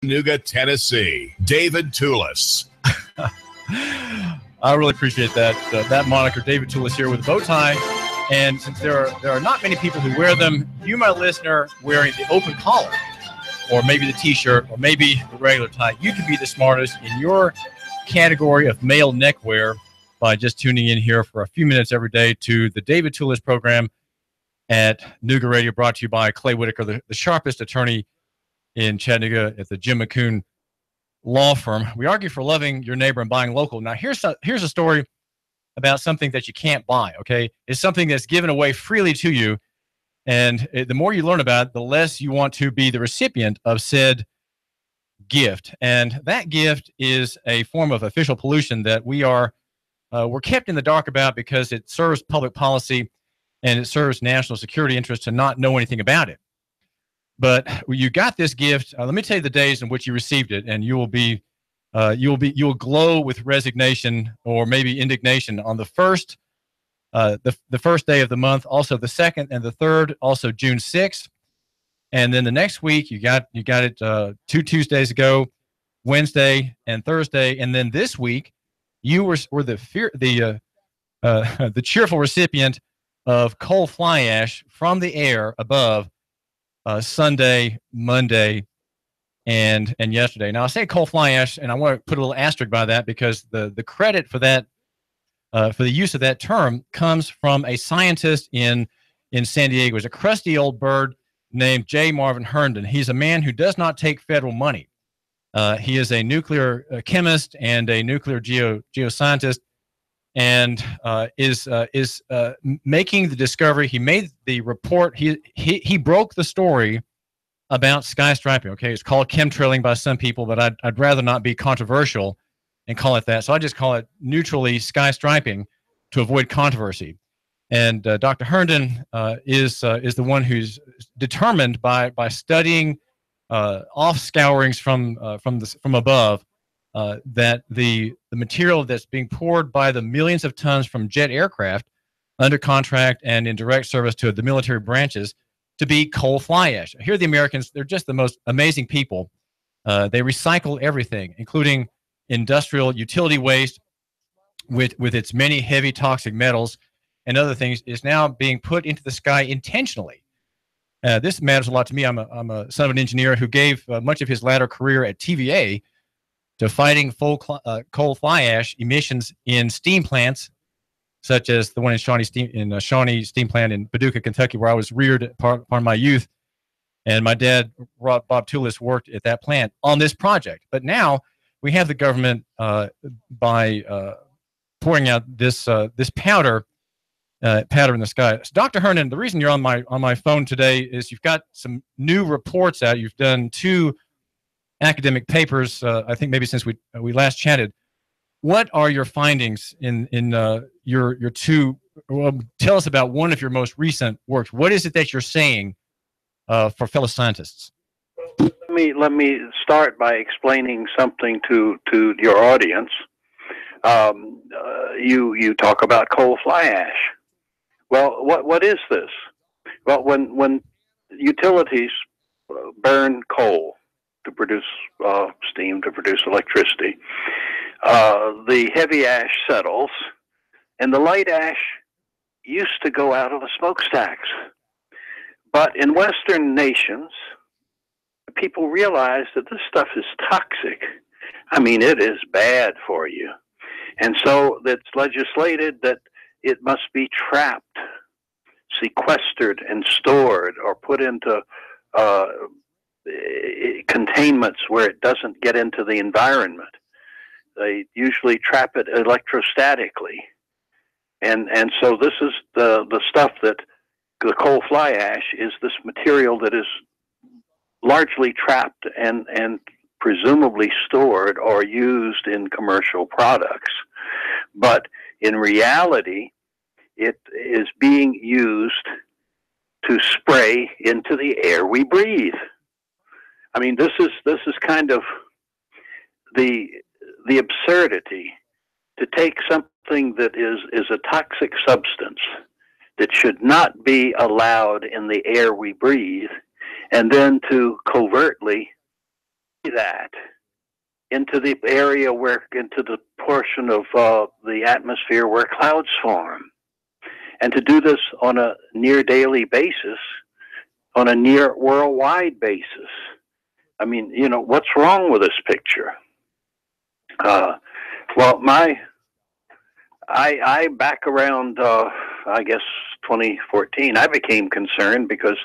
Chattanooga, Tennessee, David Tulis. I really appreciate that moniker, David Tulis, here with a bow tie. And since there are not many people who wear them, you, my listener, wearing the open collar, or maybe the T-shirt, or maybe the regular tie, you can be the smartest in your category of male neckwear by just tuning in here for a few minutes every day to the David Tulis program at Nooga Radio, brought to you by Clay Whitaker, the sharpest attorney in Chattanooga at the Jim McCoon Law Firm. We argue for loving your neighbor and buying local. Now, here's a story about something that you can't buy, okay? It's something that's given away freely to you, and the more you learn about it, the less you want to be the recipient of said gift. And that gift is a form of official pollution that we're kept in the dark about because it serves public policy and it serves national security interests to not know anything about it. But you got this gift. Let me tell you the days in which you received it, and you will glow with resignation or maybe indignation on the first, the first day of the month, also the second and the third, also June 6th, and then the next week you got it 2 Tuesdays ago, Wednesday and Thursday, and then this week you were the cheerful recipient of coal fly ash from the air above. Sunday, Monday, and yesterday. Now I say coal fly ash, and I want to put a little asterisk by that because the credit for that, for the use of that term, comes from a scientist in San Diego. He's a crusty old bird named J. Marvin Herndon. He's a man who does not take federal money. He is a nuclear chemist and a nuclear geoscientist, and is making the discovery. He made the report. He broke the story about sky striping. Okay, it's called chemtrailing by some people, but I'd rather not be controversial and call it that. So I just call it neutrally sky striping to avoid controversy. And Dr. Herndon is the one who's determined by studying off scourings from above. That the material that's being poured by the millions of tons from jet aircraft under contract and in direct service to the military branches to be coal fly ash. Here, the Americans, they're just the most amazing people. They recycle everything, including industrial utility waste with its many heavy toxic metals and other things, is now being put into the sky intentionally. This matters a lot to me. I'm a son of an engineer who gave much of his latter career at TVA to fighting coal fly ash emissions in steam plants, such as the one in Shawnee Steam Plant in Paducah, Kentucky, where I was reared part of my youth. And my dad, Bob Tulis, worked at that plant on this project. But now we have the government by pouring out this powder in the sky. So Dr. Herndon, the reason you're on my phone today is you've got some new reports out. You've done 2 academic papers, I think maybe since we last chatted. What are your findings in your 2? Well, tell us about one of your most recent works. What is it that you're saying for fellow scientists? Let me start by explaining something to your audience. You talk about coal fly ash. Well, what is this? Well, when utilities burn coal to produce steam, to produce electricity, the heavy ash settles, and the light ash used to go out of the smokestacks. But in Western nations, people realize that this stuff is toxic. I mean, it is bad for you. And so it's legislated that it must be trapped, sequestered, and stored, or put into containments where it doesn't get into the environment. They usually trap it electrostatically. And so this is the stuff that the coal fly ash is, this material that is largely trapped and presumably stored or used in commercial products. But in reality, it is being used to spray into the air we breathe. I mean, this is kind of the absurdity to take something that is a toxic substance that should not be allowed in the air we breathe, and then to covertly that into the area into the portion of the atmosphere where clouds form. And to do this on a near daily basis, on a near worldwide basis. I mean, what's wrong with this picture? Well, I back around, I guess, 2014, I became concerned because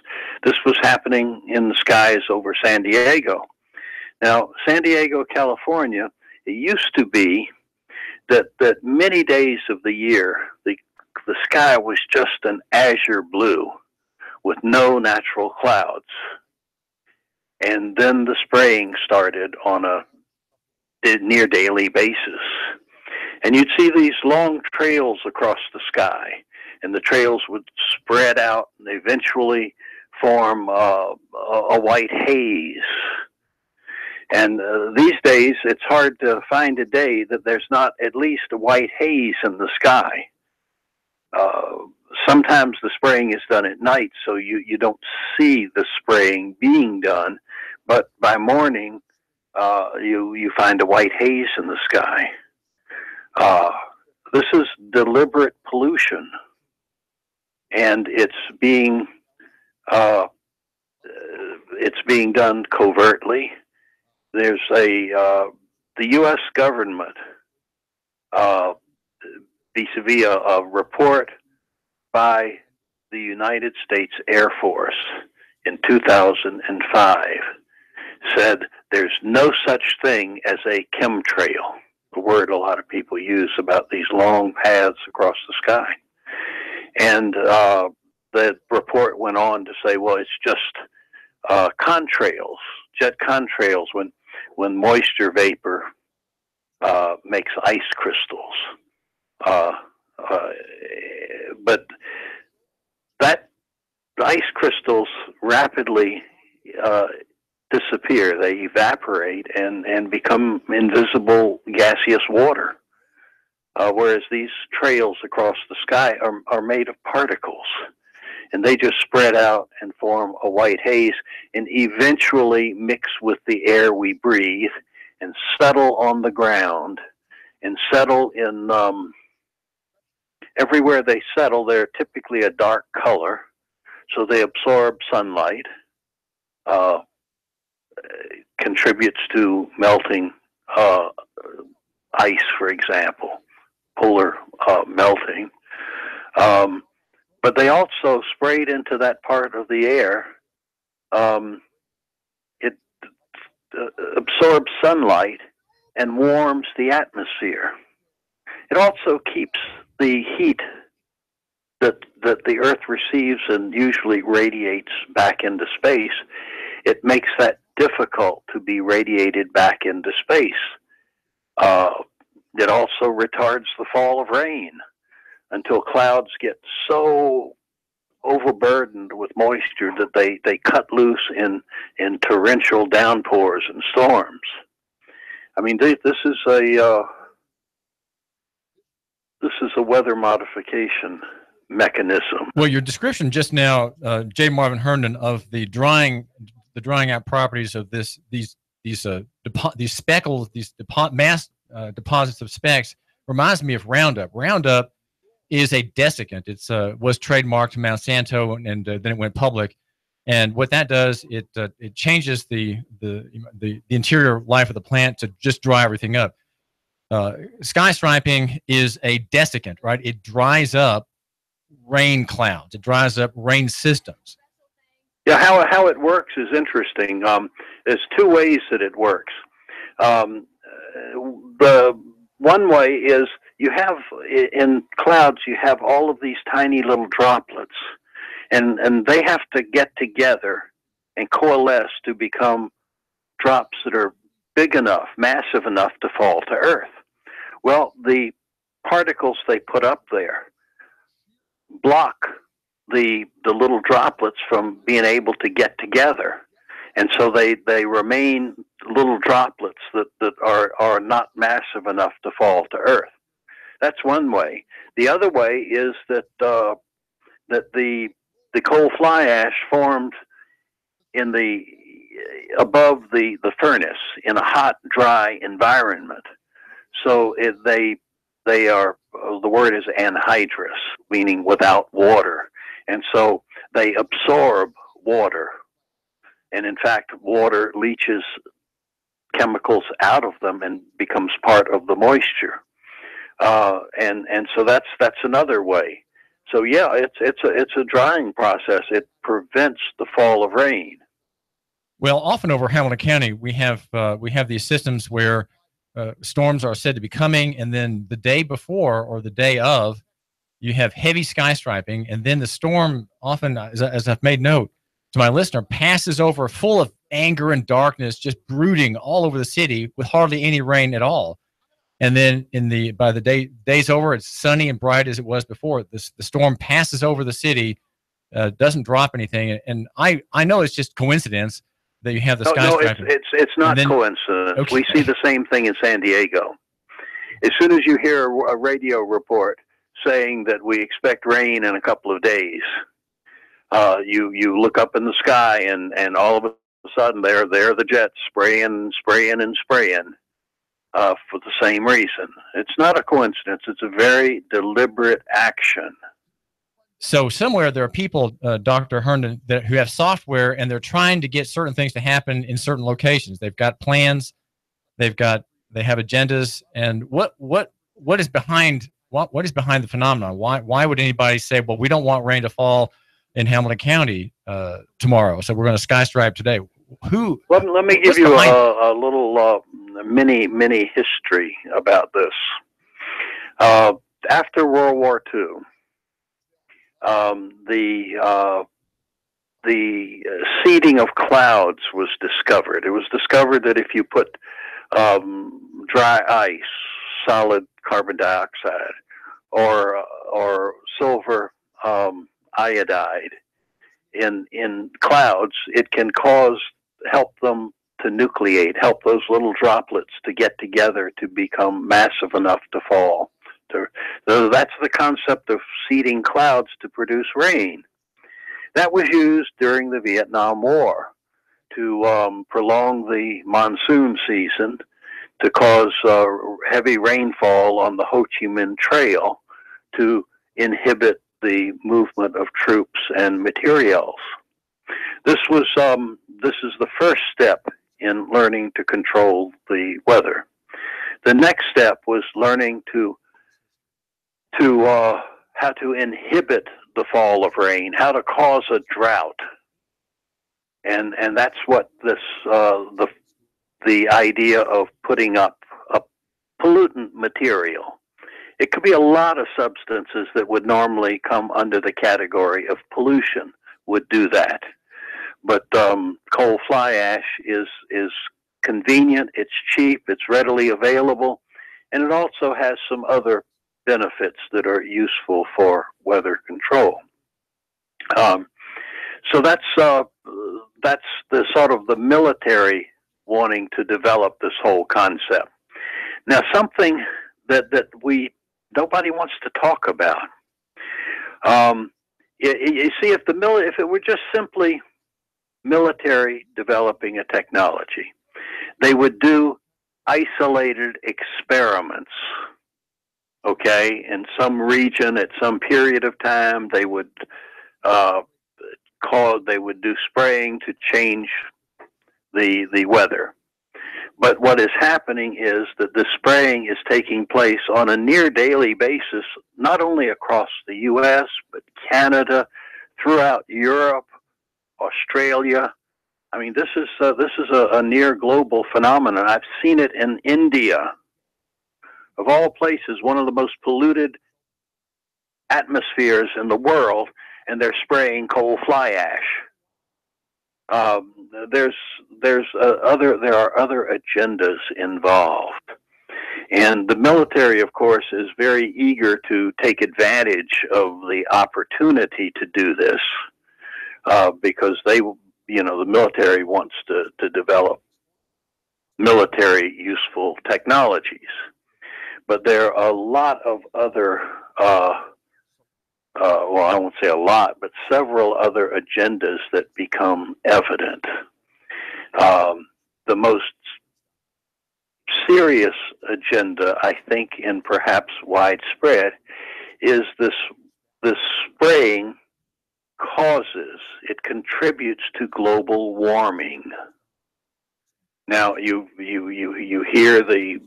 this was happening in the skies over San Diego. Now, San Diego, California, it used to be that many days of the year, the sky was just an azure blue with no natural clouds. And then the spraying started on a near daily basis. And you'd see these long trails across the sky, and the trails would spread out and eventually form a white haze. And these days, it's hard to find a day that there's not at least a white haze in the sky. Sometimes the spraying is done at night, so you don't see the spraying being done. But by morning, you find a white haze in the sky. This is deliberate pollution, and it's being done covertly. There's the U.S. government, vis-a-vis a report by the United States Air Force in 2005, said there's no such thing as a chemtrail, a word a lot of people use about these long paths across the sky. And the report went on to say, well, it's just contrails, jet contrails, when moisture vapor makes ice crystals. But that the ice crystals rapidly disappear. They evaporate and become invisible gaseous water. Whereas these trails across the sky are made of particles. And they just spread out and form a white haze and eventually mix with the air we breathe and settle on the ground and settle in everywhere they settle. They're typically a dark color, so they absorb sunlight, contributes to melting ice, for example, polar melting. But they also sprayed into that part of the air. It absorbs sunlight and warms the atmosphere. It also keeps the heat that the Earth receives and usually radiates back into space. It makes that difficult to be radiated back into space. It also retards the fall of rain until clouds get so overburdened with moisture that they cut loose in torrential downpours and storms. I mean, this is a weather modification mechanism. Well, your description just now, J. Marvin Herndon, of the drying out properties of these speckles, mass deposits of specks, reminds me of Roundup. Roundup is a desiccant. It's was trademarked to Monsanto, and then it went public. And what that does, it changes the interior life of the plant to just dry everything up. Sky striping is a desiccant, right? It dries up rain clouds. It dries up rain systems. Yeah, how it works is interesting. There's two ways that it works. The one way is you have in clouds, you have all of these tiny little droplets, and they have to get together and coalesce to become drops that are big enough, massive enough to fall to Earth. Well, the particles they put up there block the little droplets from being able to get together. And so they remain little droplets that are not massive enough to fall to Earth. That's one way. The other way is that the coal fly ash formed in the above the furnace in a hot, dry environment. So they are, the word is anhydrous, meaning without water. And so they absorb water. And in fact, water leaches chemicals out of them and becomes part of the moisture. And so that's another way. So yeah, it's a drying process. It prevents the fall of rain. Well, often over Hamilton County, we have these systems where storms are said to be coming, and then the day before or the day of, you have heavy sky striping, and then the storm often, as I've made note to my listener, passes over full of anger and darkness, just brooding all over the city with hardly any rain at all. And then by the day's over, it's sunny and bright as it was before. The storm passes over the city, doesn't drop anything, and I know it's just coincidence that you have the sky striping. No, it's not coincidence. Okay. We see the same thing in San Diego. As soon as you hear a radio report saying that we expect rain in a couple of days, you look up in the sky, and all of a sudden there the jets spraying for the same reason. It's not a coincidence. It's a very deliberate action. So somewhere there are people, Dr. Herndon, who have software, and they're trying to get certain things to happen in certain locations. They've got plans, they have agendas, and what is behind the phenomenon? Why would anybody say, well, we don't want rain to fall in Hamilton County tomorrow, so we're going to sky stripe today? Let me give you a little mini history about this. After World War II, the seeding of clouds was discovered. It was discovered that if you put dry ice, solid carbon dioxide, or silver iodide in clouds, it can help them to nucleate, help those little droplets to get together to become massive enough to fall. So that's the concept of seeding clouds to produce rain. That was used during the Vietnam War to prolong the monsoon season, to cause heavy rainfall on the Ho Chi Minh Trail, to inhibit the movement of troops and materials. This is the first step in learning to control the weather. The next step was learning how to inhibit the fall of rain, how to cause a drought, and that's what the idea of putting up a pollutant material. It could be a lot of substances that would normally come under the category of pollution would do that. But coal fly ash is convenient, it's cheap, it's readily available, and it also has some other benefits that are useful for weather control. So that's the sort of the military wanting to develop this whole concept. Now, something that nobody wants to talk about. You see, if it were just simply military developing a technology, they would do isolated experiments. Okay, in some region at some period of time, they would do spraying to change the weather. But what is happening is that the spraying is taking place on a near daily basis, not only across the U.S., but Canada, throughout Europe, Australia. I mean, this is a near global phenomenon. I've seen it in India, of all places, one of the most polluted atmospheres in the world, and they're spraying coal fly ash. There are other agendas involved, and the military, of course, is very eager to take advantage of the opportunity to do this, because the military wants to develop military useful technologies. But there are a lot of other, well, I won't say a lot, but several other agendas that become evident. The most serious agenda, I think, and perhaps widespread, is this spraying it contributes to global warming. Now you hear the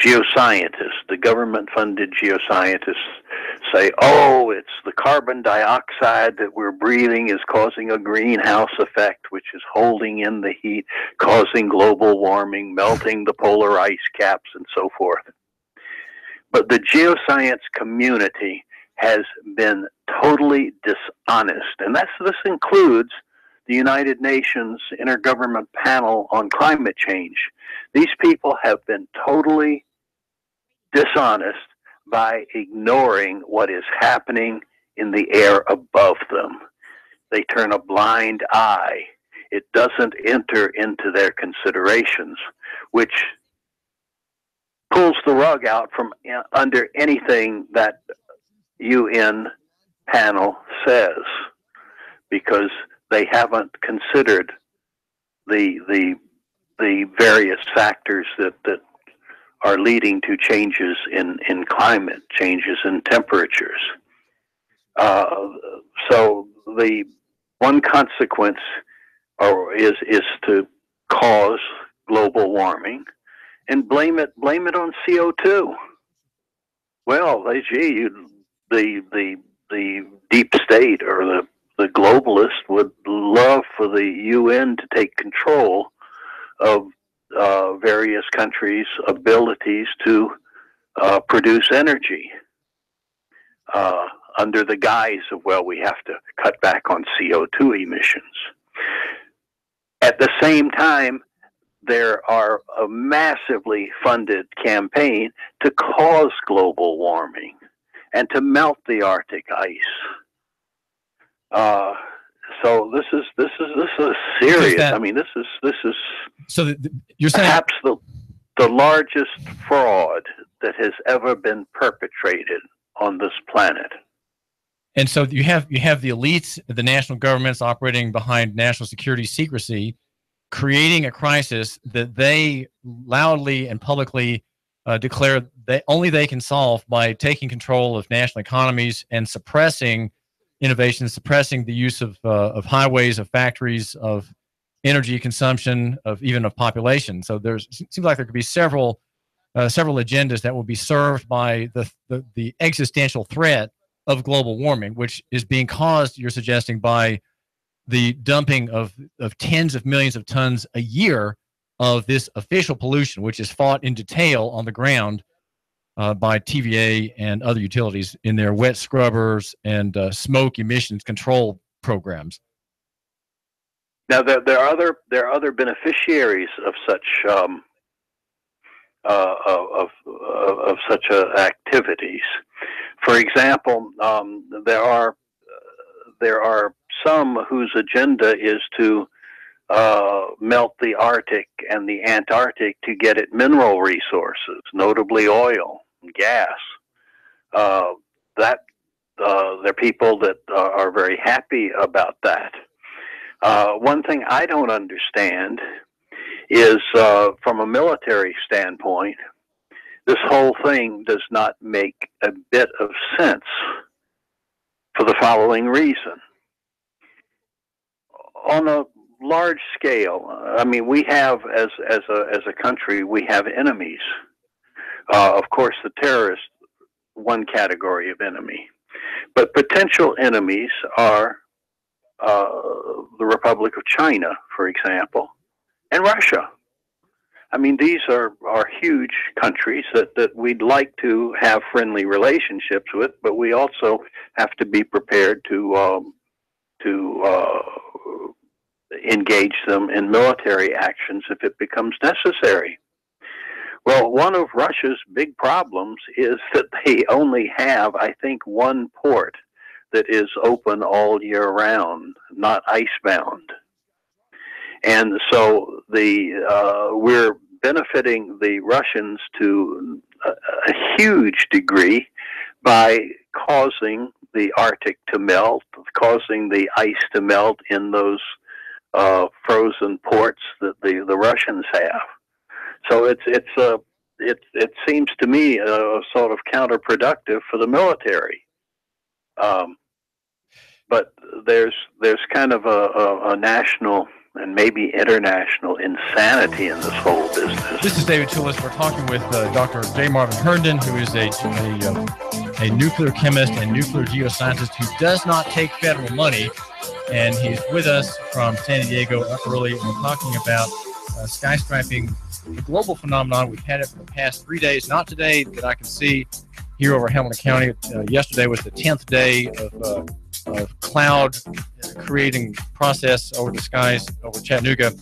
geoscientists, the government-funded geoscientists say, oh, it's the carbon dioxide that we're breathing is causing a greenhouse effect, which is holding in the heat, causing global warming, melting the polar ice caps, and so forth. But the geoscience community has been totally dishonest, and this includes the United Nations Intergovernmental Panel on Climate Change. These people have been totally dishonest by ignoring what is happening in the air above them. They turn a blind eye. It doesn't enter into their considerations, which pulls the rug out from under anything that UN panel says, because they haven't considered the various factors that are leading to changes in climate, changes in temperatures. So the one consequence is to cause global warming and blame it on CO2. Well, the deep state or the globalist would love for the UN to take control of various countries' abilities to produce energy under the guise of, well, we have to cut back on CO2 emissions. At the same time, there are a massively funded campaign to cause global warming and to melt the Arctic ice. So this is serious. I mean, this is so you're saying perhaps the largest fraud that has ever been perpetrated on this planet. And so you have the elites, the national governments operating behind national security secrecy, creating a crisis that they loudly and publicly declare that only they can solve by taking control of national economies and suppressing innovation, suppressing the use of highways, of factories, of energy consumption, of population. So it seems like there could be several agendas that will be served by the existential threat of global warming, which is being caused, you're suggesting, by the dumping of tens of millions of tons a year of this official pollution, which is fought in detail on the ground by TVA and other utilities in their wet scrubbers and smoke emissions control programs. Now, there are other beneficiaries of such activities. For example, there are some whose agenda is to melt the Arctic and the Antarctic to get at mineral resources, notably oil and gas. There are people that are very happy about that. One thing I don't understand is, from a military standpoint, this whole thing does not make a bit of sense for the following reason. On a large scale, I mean, we have, as a country, we have enemies. Of course, the terrorists, one category of enemy. But potential enemies are the Republic of China, for example, and Russia. I mean, these are huge countries that we'd like to have friendly relationships with, but we also have to be prepared to engage them in military actions if it becomes necessary. Well, one of Russia's big problems is that they only have, I think, one port that is open all year round, not icebound. And so we're benefiting the Russians to a huge degree by causing the Arctic to melt, causing the ice to melt in those frozen ports that the Russians have. So it seems to me sort of counterproductive for the military. But there's kind of a national and maybe international insanity in this whole business. This is David Tulis. We're talking with Dr. J. Marvin Herndon, who is a nuclear chemist and nuclear geoscientist who does not take federal money. And he's with us from San Diego up early. We're talking about skystriping, a global phenomenon. We've had it for the past 3 days, not today that I can see here over Hamilton County. Yesterday was the 10th day of cloud creating process over the skies over Chattanooga.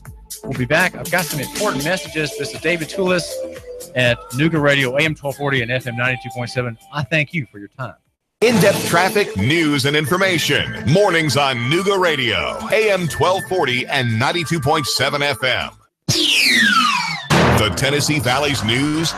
We'll be back. I've got some important messages. This is David Tulis at Nooga Radio, AM 1240 and FM 92.7. I thank you for your time. In-depth traffic, news, and information. Mornings on Nooga Radio, AM 1240 and 92.7 FM. The Tennessee Valley's news